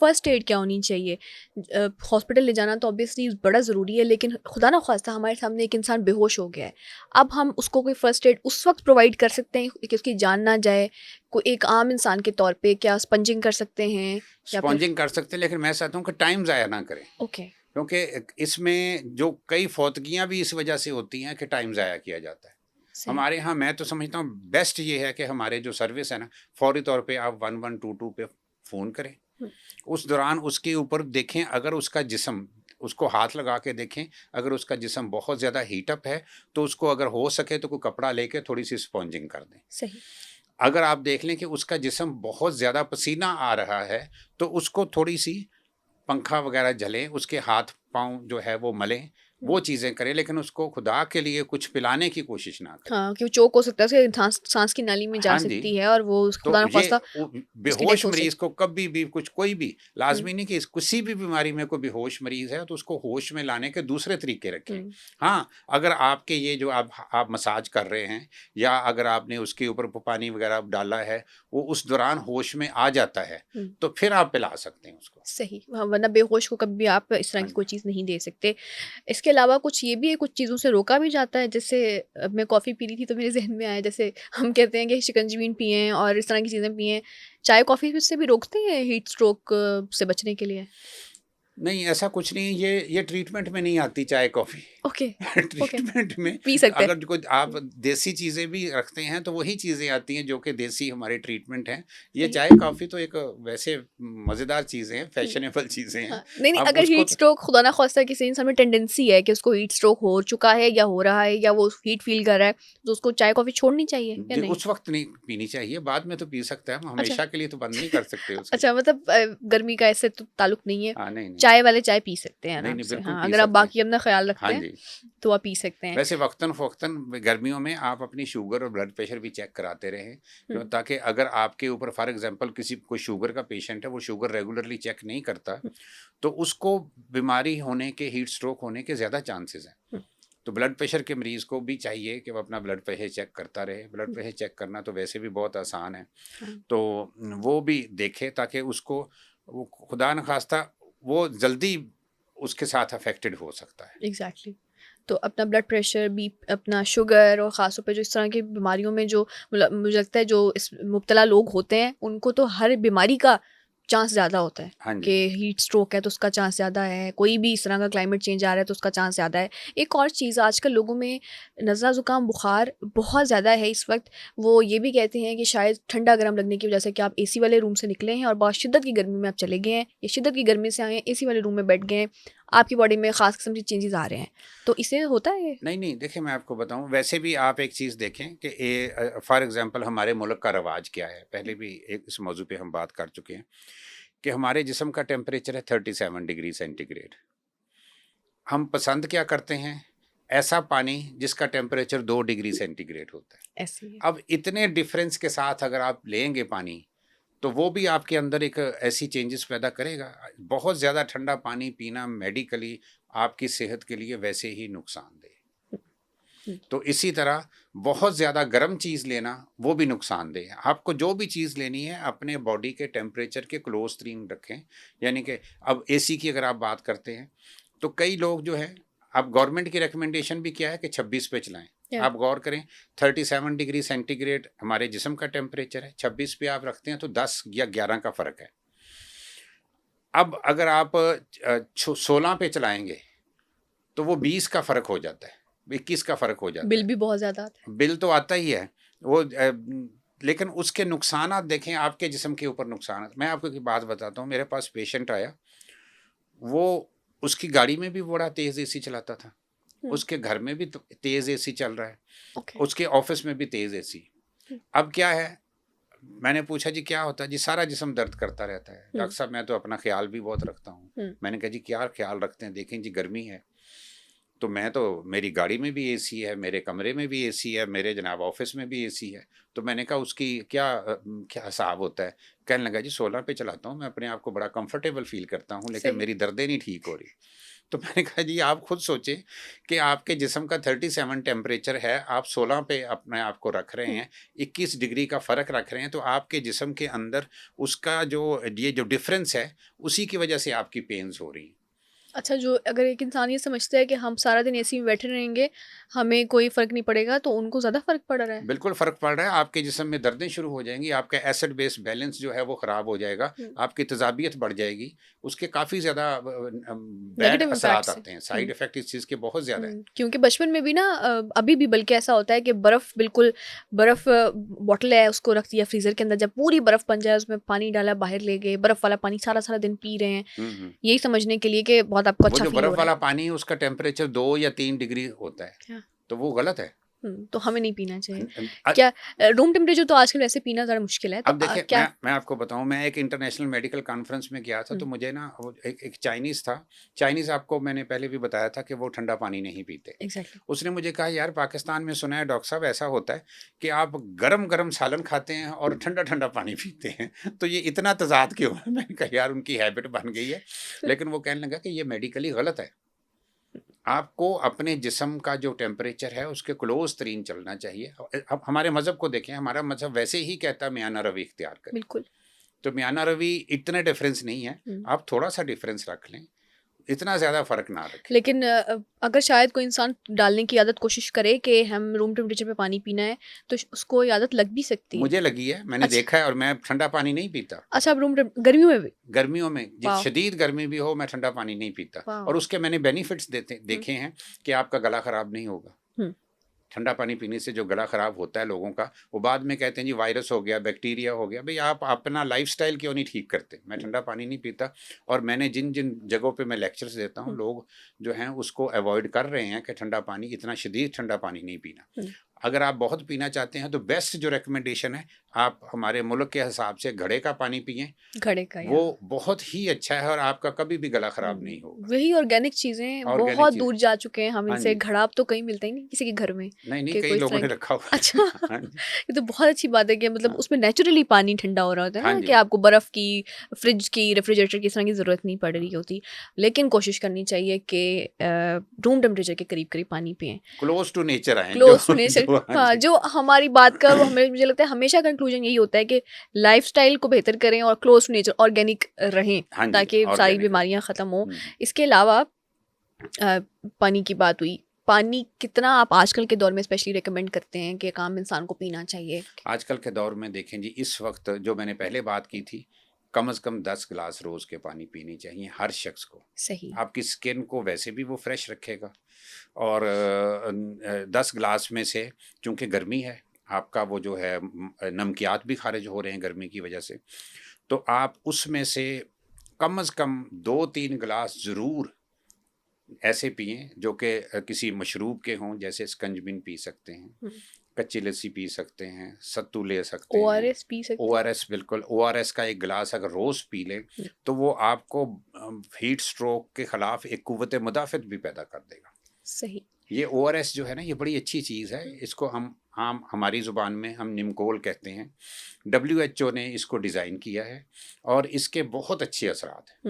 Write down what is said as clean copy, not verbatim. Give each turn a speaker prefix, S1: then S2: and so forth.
S1: First aid क्या होनी चाहिए? हॉस्पिटल ले जाना तो ऑब्वियसली बड़ा ज़रूरी है, लेकिन खुदा ना ख़ास्ता हमारे सामने एक इंसान बेहोश हो गया है। अब हम उसको कोई फ़र्स्ट एड उस वक़्त प्रोवाइड कर सकते हैं कि उसकी जान ना जाए? कोई एक आम इंसान के तौर पे क्या स्पंजिंग कर सकते हैं या फिर?
S2: स्पॉन्जिंग कर सकते हैं, लेकिन मैं चाहता हूँ कि टाइम ज़ाया ना करें,
S1: ओके,
S2: क्योंकि इसमें जो कई फौतगियाँ भी इस वजह से होती हैं कि टाइम ज़ाया किया जाता है।
S1: सही।
S2: हमारे यहाँ मैं तो समझता हूँ बेस्ट ये है कि हमारे जो सर्विस है ना, फौरी तौर पे आप 1122 पे फ़ोन करें।
S1: हुँ,
S2: उस दौरान उसके ऊपर देखें, अगर उसका जिस्म, उसको हाथ लगा के देखें, अगर उसका जिस्म बहुत ज़्यादा हीट अप है, तो उसको अगर हो सके तो कोई कपड़ा लेके थोड़ी-सी स्पॉन्जिंग कर दें।
S1: सही।
S2: अगर आप देख लें कि उसका जिस्म बहुत ज़्यादा पसीना आ रहा है, तो उसको थोड़ी-सी पंखा वगैरह झलें, उसके हाथ-पाँव जो है वो मलें,
S1: हुँ।
S2: वो चीज़ें करें, लेकिन उसको खुदा के लिए कुछ पिलाने की कोशिश ना करें।
S1: हाँ, कि वो चोक हो सकता है, उसके साँस की नाली में जा
S2: हाँ जी।
S1: सकती है और वो
S2: तो
S1: खुदा ना
S2: ये
S1: ख़ास्ता उसकी डेथ
S2: बेहोश
S1: हो
S2: मरीज़
S1: सकती
S2: को कभी भी कुछ कोई भी
S1: है। हुँ,
S2: लाज़मी नहीं कि किसी भी बीमारी में कोई बेहोश मरीज़ है तो उसको होश में लाने के दूसरे तरीके रखें।
S1: हुँ,
S2: हाँ, अगर आपके ये जो आप मसाज कर रहे हैं या अगर आपने उसके ऊपर पानी वग़ैरह डाला है, वो उस दौरान होश में आ जाता है,
S1: हुँ।
S2: तो फिर आप पिला सकते हैं उसको।
S1: सही, हाँ, वरना बेहोश को कभी भी आप इस तरह
S2: हाँ
S1: की
S2: जी।
S1: कोई चीज़ नहीं दे सकते। इसके अलावा कुछ ये भी है, कुछ चीज़ों से रोका भी जाता है, जैसे मैं कॉफ़ी पी रही थी तो मेरे ज़हन में आया, जैसे हम कहते हैं कि शिकंजी पिएँ और इस तरह की चीज़ें पिएँ। चाय-कॉफ़ी से भी रोकते हैं हीट स्ट्रोक से बचने के लिए?
S2: नहीं, ऐसा कुछ नहीं, ये ट्रीटमेंट में नहीं आती चाय-कॉफ़ी।
S1: ओके, ओके,
S2: ट्रीटमेंट में
S1: पी सकते हैं।
S2: अगर कोई आप
S1: हुँ,
S2: देसी चीज़ें भी रखते हैं, तो वही चीज़ें आती हैं जो कि देसी हमारे ट्रीटमेंट हैं। ये
S1: सही।
S2: चाय-कॉफ़ी तो एक वैसे मज़ेदार चीज़ें हैं,
S1: हुँ।
S2: फैशनेबल चीज़ें हैं।
S1: हाँ, नहीं, नहीं,
S2: अब
S1: अगर
S2: उसको
S1: हीट स्ट्रोक खुदा ना ख़ास्ता किसी इंसान में टेंडेंसी है कि उसको हीट स्ट्रोक हो चुका है या हो रहा है या वो हीट फ़ील कर रहा है, तो उसको चाय-कॉफ़ी छोड़नी चाहिए या
S2: जी,
S1: नहीं?
S2: उस वक़्त नहीं पीनी चाहिए, बाद में तो पी सकता है, हम
S1: अच्छा।
S2: हमेशा के लिए तो बंद नहीं कर सकते उसको।
S1: अच्छा, मतलब गर्मी का इससे तो ताल्लुक नहीं है।
S2: हाँ, नहीं, नहीं।
S1: चाय वाले चाय पी सकते हैं
S2: नहीं,
S1: आराम
S2: नहीं,
S1: से।
S2: बिल्कुल
S1: हाँ,
S2: पी
S1: अगर आप
S2: सकते हैं।
S1: बाकी अपना ख़्याल रखते
S2: हाँ
S1: हैं,
S2: जी।
S1: तो आप पी सकते हैं।
S2: वैसे वक़्तन-फ़ौक़्तन गर्मियों में आप अपनी शुगर और ब्लड प्रेशर भी चेक कराते रहें,
S1: हुँ,
S2: क्यों ताकि अगर आपके ऊपर फ़ॉर एग्ज़ाम्पल किसी कोई शुगर का पेशेंट है, वो शुगर रेगुलरली चेक नहीं करता,
S1: हुँ,
S2: तो उसको बीमारी होने के, हीट स्ट्रोक होने के ज़्यादा चांसेज़ हैं।
S1: हुँ,
S2: तो ब्लड प्रेशर के मरीज़ को भी चाहिए कि वो अपना ब्लड प्रेशर चेक करता रहे। ब्लड
S1: हुँ,
S2: प्रेशर चेक करना तो वैसे भी बहुत आसान है,
S1: हाँ,
S2: तो वो भी देखे ताकि उसको वो खुदा न ख़ास्ता वो जल्दी उसके साथ अफ़ेक्टेड हो सकता है।
S1: एग्ज़ैक्टली। तो अपना ब्लड प्रेशर, अपना शुगर और ख़ास तौर पे जो इस तरह की बीमारियों में जो मुझे लगता है जो इस मुब्तला लोग होते हैं, उनको तो हर बीमारी का चांस ज़्यादा होता है
S2: हाँ
S1: कि
S2: जी।
S1: हीट स्ट्रोक है तो उसका चांस ज़्यादा है, कोई भी इस तरह का क्लाइमेट चेंज आ रहा है तो उसका चांस ज़्यादा है। एक और चीज़, आजकल लोगों में नज़ला ज़ुकाम बुखार बहुत ज़्यादा है इस वक्त। वो ये भी कहते हैं कि शायद ठंडा गर्म लगने की वजह से कि आप एसी वाले रूम से निकले हैं और बहुत शिद्दत की गर्मी में आप चले गए हैं या शिद्दत की गर्मी से आए हैं, एसी वाले रूम में बैठ गए हैं, आपकी बॉडी में ख़ास किस्म के चेंजेस आ रहे हैं, तो इससे होता है ये?
S2: नहीं, नहीं, देखिए मैं आपको बताऊँ, वैसे भी आप एक चीज़ देखें कि फ़ॉर एग्ज़ाम्पल हमारे मुल्क का रवाज क्या है, पहले भी एक इस मौज़ू पे हम बात कर चुके हैं कि हमारे जिस्म का टेम्परेचर है 37 डिग्री सेंटीग्रेड। हम पसंद क्या करते हैं? ऐसा पानी जिसका टेम्परेचर 2 डिग्री सेंटीग्रेड होता है।
S1: ऐसे ही है।
S2: अब इतने डिफ़रेंस के साथ अगर आप लेंगे पानी, तो वो भी आपके अंदर एक ऐसी चेंजेस पैदा करेगा। बहुत ज़्यादा ठंडा पानी पीना मेडिकली आपकी सेहत के लिए वैसे ही नुकसानदेह है।
S1: हुँ,
S2: तो इसी तरह बहुत ज़्यादा गर्म चीज़ लेना वो भी नुकसानदेह है। आपको जो भी चीज़ लेनी है अपने बॉडी के टेम्परेचर के क्लोज़ तीन रखें। यानी कि अब एसी की अगर आप बात करते हैं, तो कई लोग जो हैं, अब गवर्नमेंट की रिकमेंडेशन भी क्या है कि 26 पे चलाएँ।
S1: या
S2: आप गौर करें, 37 डिग्री सेंटीग्रेड हमारे जिस्म का टेम्परेचर है, 26 पे आप रखते हैं तो 10 या 11 का फ़र्क है। अब अगर आप 16 पे चलाएँगे, तो वो 20 का फ़र्क हो जाता है, 21 का फ़र्क हो जाता
S1: बिल
S2: है।
S1: भी बहुत ज़्यादा आता है।
S2: बिल तो आता ही है। वो लेकिन उसके नुकसानात देखें, आपके जिस्म के ऊपर नुकसानात। मैं आपको एक बात बताता हूँ, मेरे पास पेशेंट आया, वो उसकी गाड़ी में भी बड़ा तेज़ एसी चलाता था,
S1: हुँ,
S2: उसके घर में भी त तेज़ एसी चल रहा है,
S1: ओके।
S2: उसके ऑफ़िस में भी तेज़ एसी।
S1: हुँ,
S2: अब क्या है, मैंने पूछा जी क्या होता है? जी सारा जिस्म दर्द करता रहता है।
S1: हुँ,
S2: डॉक्टर साहब मैं तो अपना ख़्याल भी बहुत रखता हूँ।
S1: हुँ,
S2: मैंने कहा जी क्या ख़्याल रखते हैं? देखें जी गर्मी है। तो मैं तो मेरी गाड़ी में भी एसी है, मेरे कमरे में भी एसी है, मेरे जनाब ऑफिस में भी एसी है। तो मैंने कहा उसकी क्या हिसाब होता है? कहने लगा जी 16 पे चलाता हूँ, मैं अपने आप को बड़ा कंफर्टेबल फ़ील करता हूँ, लेकिन
S1: सही।
S2: मेरी दर्दें नहीं ठीक हो रही। तो मैंने कहा जी आप खुद सोचें कि आपके जिस्म का 37 टेम्परेचर है, आप 16 पे अपने आप को रख रहे
S1: हुँ।
S2: हैं, 21 डिग्री का फ़र्क रख रहे हैं, तो आपके जिस्म के अंदर उसका जो डिफ़रेंस है, उसी की वजह से आपकी पेन्स हो रही हैं।
S1: अच्छा, जो अगर एक इंसान ये समझता है कि हम सारा दिन एसी में बैठे रहेंगे, हमें कोई फ़र्क नहीं पड़ेगा, तो उनको ज़्यादा फ़र्क पड़ रहा है।
S2: बिल्कुल फ़र्क पड़ रहा है, आपके जिस्म में दर्दें शुरू हो जाएँगी, आपका एसिड बेस बैलेंस जो है वो ख़राब हो जाएगा,
S1: हुँ।
S2: आपकी तेज़ाबियत बढ़ जाएगी, उसके काफ़ी ज़्यादा बैड
S1: नेगेटिव
S2: असरात
S1: इम्पैक्ट्स हैं।
S2: आते हैं,
S1: हुँ।
S2: साइड इफ़ेक्ट इस चीज़ के बहुत ज़्यादा हैं।
S1: क्योंकि बचपन में भी ना अभी भी बल्कि ऐसा होता है कि बर्फ़ बिल्कुल बर्फ़ बॉटल है उसको रख दिया फ्रीज़र के अंदर, जब पूरी बर्फ़ बन जाए उसमें पानी डाला बाहर ले गए, बर्फ़ वाला पानी सारा-सारा दिन पी रहे हैं,
S2: हुँ, हुँ।
S1: यही समझने के लिए कि बहुत आपको
S2: वो
S1: अच्छा
S2: जो
S1: फ़ील हो
S2: बर्फ़
S1: रहा
S2: वाला
S1: है।
S2: पानी है उसका टेम्परेचर 2 या 3 डिग्री होता है,
S1: हाँ।
S2: तो वो गलत है।
S1: तो हमें नहीं पीना चाहिए।
S2: अन अन अ
S1: क्या रूम टेम्परेचर तो आजकल वैसे पीना ज़रा मुश्किल है, तो
S2: अब देखिए
S1: क्या
S2: मैं आपको बताऊँ, मैं एक इंटरनेशनल मेडिकल कॉन्फ्रेंस में गया था,
S1: हुँ,
S2: तो मुझे ना वो एक चाइनीज़ था। चाइनीज़ आपको मैंने पहले भी बताया था कि वो ठंडा पानी नहीं पीते।
S1: एग्ज़ैक्टली।
S2: उसने मुझे कहा यार पाकिस्तान में सुना है डॉक्टर साहब ऐसा होता है कि आप गरम-गरम सालन खाते हैं और ठंडा-ठंडा पानी पीते हैं। तो ये इतना तज़ाद क्यों है? मैंने कहा यार उनकी हैबिट बन गई है। लेकिन वो कहने लगा कि ये मेडिकली गलत है। आपको अपने जिस्म का जो टेम्परेचर है उसके क्लोज़ तरीन चलना चाहिए। अब हमारे मज़हब को देखें, हमारा मज़हब वैसे ही कहता है मियाना रवि इख्तियार करें।
S1: बिल्कुल।
S2: तो मियाना रवि इतने डिफ़रेंस नहीं है,
S1: हुँ।
S2: आप थोड़ा-सा डिफ़रेंस रख लें, इतना ज़्यादा फ़र्क ना रखें।
S1: लेकिन अगर शायद कोई इंसान डालने की आदत कोशिश करे कि हम रूम टेम्परेचर पे पानी पीना है, तो उसको ये आदत लग भी सकती है।
S2: मुझे लगी है, मैंने
S1: अच्छा,
S2: देखा है और मैं ठंडा पानी नहीं पीता।
S1: अच्छा आप गर्मियों में भी?
S2: गर्मियों में
S1: वाह!
S2: शदीद गर्मी भी हो, मैं ठंडा पानी नहीं पीता
S1: वाह!
S2: और उसके मैंने बेनिफिट्स
S1: हुँ,
S2: देखे हैं कि आपका गला ख़राब नहीं होगा।
S1: हुँ,
S2: ठंडा पानी पीने से जो गला ख़राब होता है लोगों का, वो बाद में कहते हैं जी वायरस हो गया, बैक्टीरिया हो गया। भई आप अपना लाइफ़स्टाइल क्यों नहीं ठीक करते? मैं ठंडा पानी नहीं पीता और मैंने जिन-जिन जगहों पे मैं लेक्चर्स देता हूँ,
S1: हुँ,
S2: लोग जो हैं उसको अवॉइड कर रहे हैं कि ठंडा पानी, इतना शदीद ठंडा पानी नहीं पीना।
S1: हुँ।
S2: अगर आप बहुत पीना चाहते हैं तो बेस्ट जो रिकमेंडेशन है, आप हमारे मुल्क के हिसाब से घड़े का पानी पिएँ,
S1: घड़े का
S2: वो
S1: या
S2: बहुत ही अच्छा है और आपका कभी भी गला ख़राब नहीं होगा।
S1: वही ऑर्गेनिक चीज़ें
S2: ऑर्गेनिक
S1: बहुत
S2: चीज़
S1: दूर जा चुके हैं हम
S2: हाँ
S1: इनसे,
S2: जी।
S1: घड़ा अब तो कहीं मिलता ही नहीं किसी के घर में
S2: नहीं, नहीं
S1: कि
S2: कई
S1: कोई इस
S2: लोगों
S1: तरह
S2: ने
S1: की
S2: रखा हुआ है।
S1: अच्छा
S2: हाँ जी।
S1: ये तो बहुत अच्छी बात है कि मतलब
S2: हाँ।
S1: उसमें नेचुरली पानी ठंडा हो रहा होता है
S2: हाँ
S1: ना कि
S2: जी।
S1: आपको बर्फ़ की, फ्रिज की, रेफ्रिजरेटर की इस तरह की ज़रूरत नहीं पड़ रही होती। लेकिन कोशिश करनी चाहिए कि रूम टेम्परेचर के करीब-करीब पानी पिएँ।
S2: क्लोज़ टू नेचर आएँ जो
S1: क्लोज़ टू नेचर
S2: जो हाँ
S1: हाँ,
S2: जी।
S1: जो हमारी बात का वो हमें मुझे लगता है हमेशा कंक्लूजन यही होता है कि लाइफ़स्टाइल को बेहतर करें और क्लोज़ टू नेचर ऑर्गेनिक रहें,
S2: हाँ जी,
S1: ताकि सारी
S2: ऑर्गेनिक रहे।
S1: बीमारियाँ ख़त्म हों।
S2: हुँ, हुँ।
S1: इसके अलावा पानी की बात हुई, पानी कितना आप आजकल के दौर में स्पेशली रिकमेंड करते हैं कि एक आम इंसान को पीना चाहिए?
S2: आजकल के दौर में देखें जी, इस वक़्त जो मैंने पहले बात की थी, कम से कम 10 गिलास रोज़ के पानी पीने चाहिए हर शख़्स को।
S1: सही।
S2: आपकी स्किन को वैसे भी वो फ्रेश रखेगा और 10 गिलास में से चूँकि गर्मी है, आपका वो जो है नमकियात भी ख़ारिज हो रहे हैं गर्मी की वजह से, तो आप उसमें से कम से कम 2-3 गिलास ज़रूर ऐसे पिएँ जो कि किसी मशरूब के हों, जैसे स्कंजबिन पी सकते हैं,
S1: हुँ,
S2: कच्ची लस्सी पी सकते हैं, सत्तू ले सकते हैं,
S1: ओआरएस पी सकते हैं।
S2: ओआरएस बिल्कुल, ओआरएस का 1 गिलास अगर रोज़ पी लें,
S1: हुँ,
S2: तो वो आपको हीट स्ट्रोक के खिलाफ एक कुव्वत मुदाफ़त भी पैदा कर देगा।
S1: सही।
S2: ये ओआरएस जो है ना, ये बड़ी अच्छी चीज़ है,
S1: हुँ।
S2: इसको हम आम हमारी ज़ुबान में हम निमकोल कहते हैं। डब्ल्यूएचओ ने इसको डिज़ाइन किया है और इसके बहुत अच्छे असरात हैं।